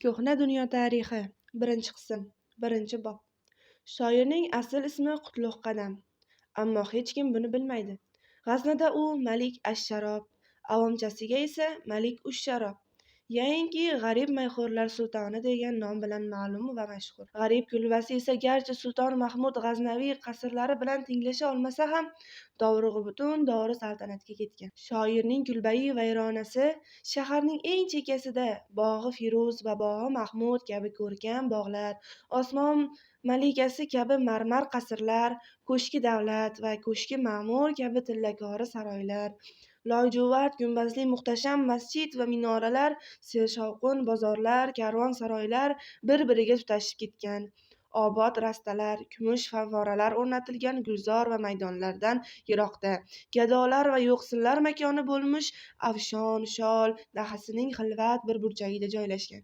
Ko'hna dunyo tarixi. Birinchi qism. Birinchi bob. Shoirning asl ismi Qutlug' Qadam. Ammo hech kim buni bilmaydi. G'aznada u Malik ash-Sharob, avomchasiga esa Malik ush-Sharob, ya'inki g'arib mayxo'rlar sultoni degan nom bilan ma'lum va mashhur. G'arib kulbasi esa garchi Sulton Mahmud G'aznaviy qasrlari bilan tenglasha olmasa ham, dovrug'i butun dori saltanatga ketgan. Shoirning kulbai vayronasi shaharning eng chekkasida bog'i Firuz va bog'i Mahmud kabi ko'rkam bog'lar, osmon malikasi kabi marmar qasrlar, ko'shki davlat va ko'shki ma'mur kabi tillakori saroylar, lojuvard gumbazli muhtasham masjid va minoralar, sershovqin bozorlar, karvonsaroylar bir-biriga tutashib ketgan. Obod rastalar, kumush favvoralar o'rnatilgan gulzor va maydonlardan yiroqda, gadolar va yo'qsillar makoni bo'lmish Afshon, Shol dahasining xilvat bir burchagida joylashgan.